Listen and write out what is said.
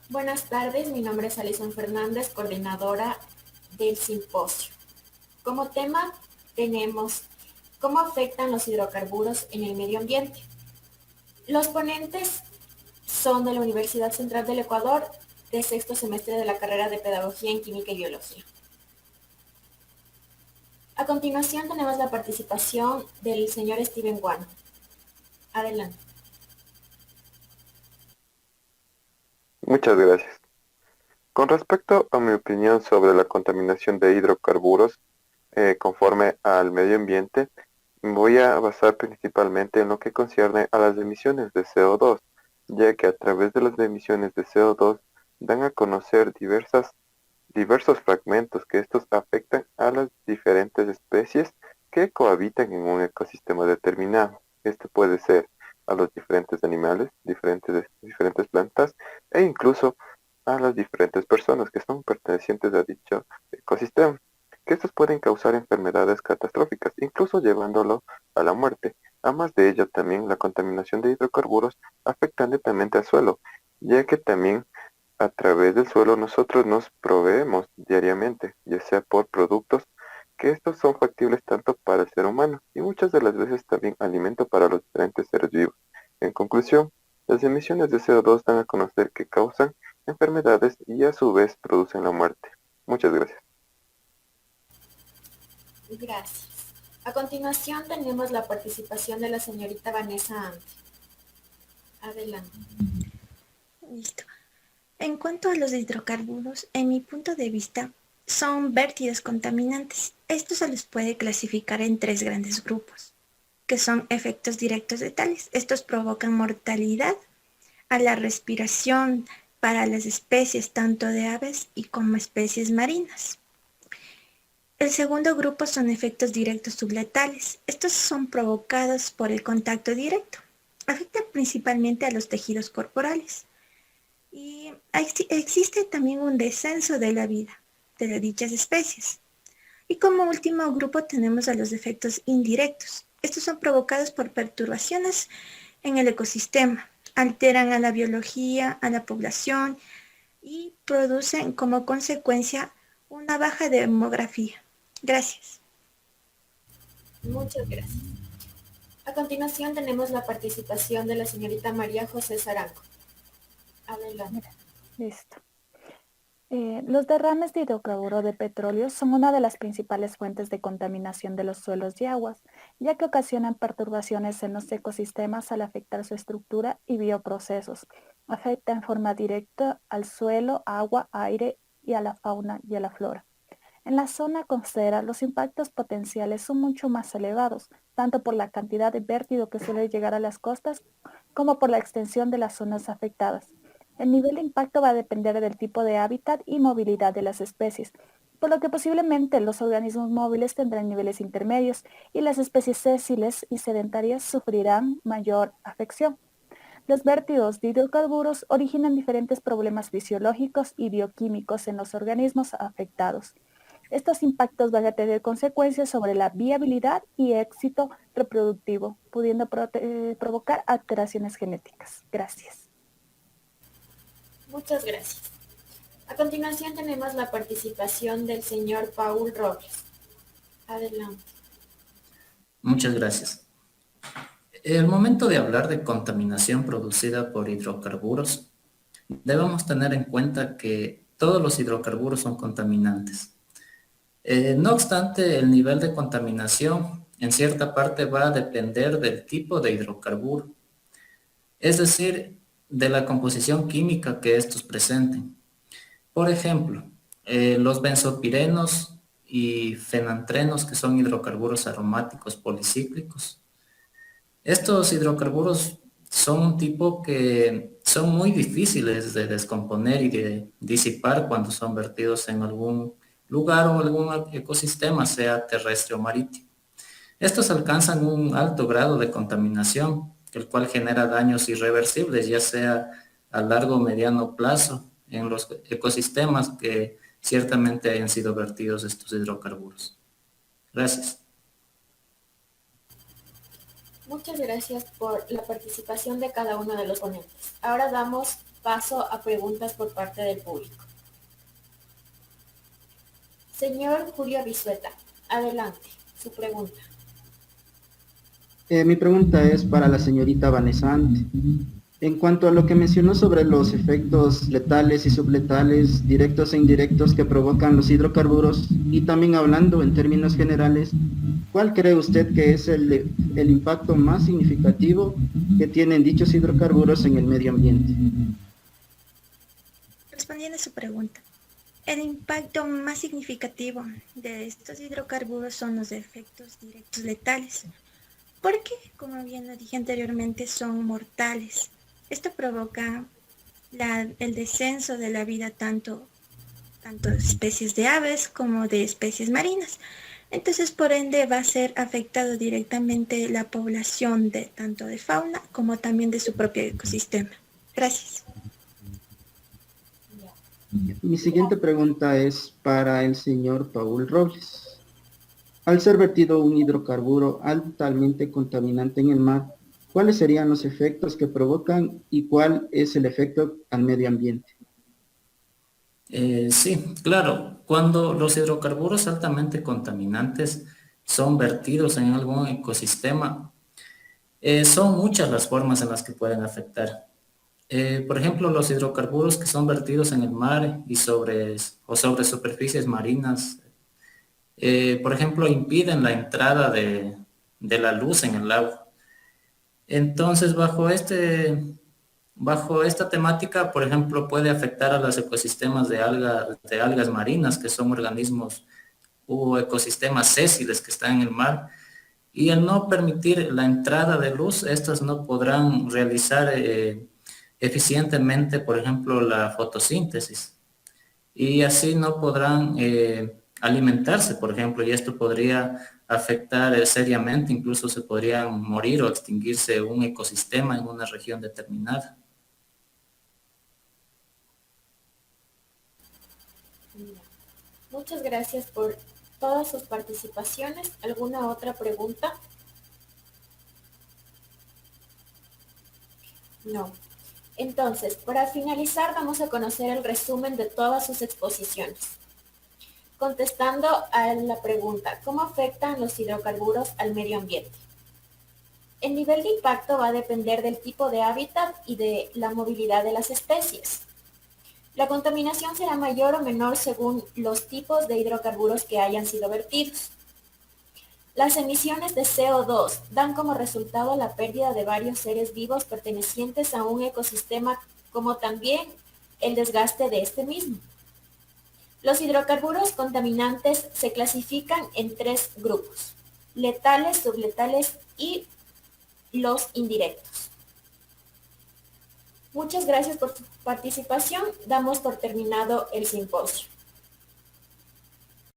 Buenas tardes, mi nombre es Alison Fernández, coordinadora del simposio. Como tema tenemos cómo afectan los hidrocarburos en el medio ambiente. Los ponentes son de la Universidad Central del Ecuador, de sexto semestre de la carrera de Pedagogía en Química y Biología. A continuación tenemos la participación del señor Steven Guano. Adelante. Muchas gracias. Con respecto a mi opinión sobre la contaminación de hidrocarburos conforme al medio ambiente, voy a basar principalmente en lo que concierne a las emisiones de CO2, ya que a través de las emisiones de CO2 dan a conocer diversos fragmentos que estos afectan a las diferentes especies que cohabitan en un ecosistema determinado. Esto puede ser a los diferentes animales, diferentes plantas e incluso a las diferentes personas que son pertenecientes a dicho ecosistema, que estos pueden causar enfermedades catastróficas, incluso llevándolo a la muerte. Además de ello, también la contaminación de hidrocarburos afecta netamente al suelo, ya que también a través del suelo nosotros nos proveemos diariamente, ya sea por productos que estos son factibles tanto para el ser humano y muchas de las veces también alimento para los diferentes seres vivos. En conclusión, las emisiones de CO2 dan a conocer que causan enfermedades y a su vez producen la muerte. Muchas gracias. Gracias. A continuación tenemos la participación de la señorita Vanessa Ante. Adelante. Listo. En cuanto a los hidrocarburos, en mi punto de vista, son vértidos contaminantes. Estos se les puede clasificar en tres grandes grupos, que son efectos directos letales. Estos provocan mortalidad a la respiración para las especies tanto de aves y como especies marinas. El segundo grupo son efectos directos subletales. Estos son provocados por el contacto directo. Afectan principalmente a los tejidos corporales. Y existe también un descenso de la vida de dichas especies. Y como último grupo tenemos a los efectos indirectos. Estos son provocados por perturbaciones en el ecosistema, alteran a la biología, a la población y producen como consecuencia una baja demografía. Gracias. Muchas gracias. A continuación tenemos la participación de la señorita María José Saranco. Adelante. Mira, listo. Los derrames de hidrocarburo de petróleo son una de las principales fuentes de contaminación de los suelos y aguas, ya que ocasionan perturbaciones en los ecosistemas al afectar su estructura y bioprocesos. Afecta en forma directa al suelo, agua, aire y a la fauna y a la flora. En la zona costera, los impactos potenciales son mucho más elevados, tanto por la cantidad de vértido que suele llegar a las costas como por la extensión de las zonas afectadas. El nivel de impacto va a depender del tipo de hábitat y movilidad de las especies, por lo que posiblemente los organismos móviles tendrán niveles intermedios y las especies sésiles y sedentarias sufrirán mayor afección. Los vértidos de hidrocarburos originan diferentes problemas fisiológicos y bioquímicos en los organismos afectados. Estos impactos van a tener consecuencias sobre la viabilidad y éxito reproductivo, pudiendo provocar alteraciones genéticas. Gracias. Muchas gracias. A continuación tenemos la participación del señor Paul Robles. Adelante. Muchas gracias. El momento de hablar de contaminación producida por hidrocarburos, debemos tener en cuenta que todos los hidrocarburos son contaminantes. No obstante, el nivel de contaminación en cierta parte va a depender del tipo de hidrocarburo, es decir, de la composición química que estos presenten. Por ejemplo, los benzopirenos y fenantrenos, que son hidrocarburos aromáticos policíclicos. Estos hidrocarburos son un tipo que son muy difíciles de descomponer y de disipar cuando son vertidos en algún lugar o algún ecosistema, sea terrestre o marítimo. Estos alcanzan un alto grado de contaminación, el cual genera daños irreversibles, ya sea a largo o mediano plazo, en los ecosistemas que ciertamente hayan sido vertidos estos hidrocarburos. Gracias. Muchas gracias por la participación de cada uno de los ponentes. Ahora damos paso a preguntas por parte del público. Señor Julio Bisueta, adelante, su pregunta. Mi pregunta es para la señorita Vanessa Ante. En cuanto a lo que mencionó sobre los efectos letales y subletales, directos e indirectos que provocan los hidrocarburos, y también hablando en términos generales, ¿cuál cree usted que es el impacto más significativo que tienen dichos hidrocarburos en el medio ambiente? Respondiendo a su pregunta, el impacto más significativo de estos hidrocarburos son los efectos directos letales, porque, como bien lo dije anteriormente, son mortales. Esto provoca el descenso de la vida tanto de especies de aves como de especies marinas. Entonces, por ende, va a ser afectado directamente la población de tanto de fauna como también de su propio ecosistema. Gracias. Mi siguiente pregunta es para el señor Paul Robles. Al ser vertido un hidrocarburo altamente contaminante en el mar, ¿cuáles serían los efectos que provocan y cuál es el efecto al medio ambiente? Sí, claro. Cuando los hidrocarburos altamente contaminantes son vertidos en algún ecosistema, son muchas las formas en las que pueden afectar. Por ejemplo, los hidrocarburos que son vertidos en el mar y sobre superficies marinas, por ejemplo, impiden la entrada de la luz en el agua. Entonces, bajo esta temática, por ejemplo, puede afectar a los ecosistemas de algas marinas, que son organismos o ecosistemas sésiles que están en el mar, y al no permitir la entrada de luz, estas no podrán realizar eficientemente, por ejemplo, la fotosíntesis, y así no podrán alimentarse, por ejemplo, y esto podría afectar seriamente, incluso se podrían morir o extinguirse un ecosistema en una región determinada. Muchas gracias por todas sus participaciones. ¿Alguna otra pregunta? No. Entonces, para finalizar, vamos a conocer el resumen de todas sus exposiciones. Contestando a la pregunta, ¿cómo afectan los hidrocarburos al medio ambiente? El nivel de impacto va a depender del tipo de hábitat y de la movilidad de las especies. La contaminación será mayor o menor según los tipos de hidrocarburos que hayan sido vertidos. Las emisiones de CO2 dan como resultado la pérdida de varios seres vivos pertenecientes a un ecosistema, como también el desgaste de este mismo. Los hidrocarburos contaminantes se clasifican en 3 grupos: letales, subletales y los indirectos. Muchas gracias por su participación. Damos por terminado el simposio.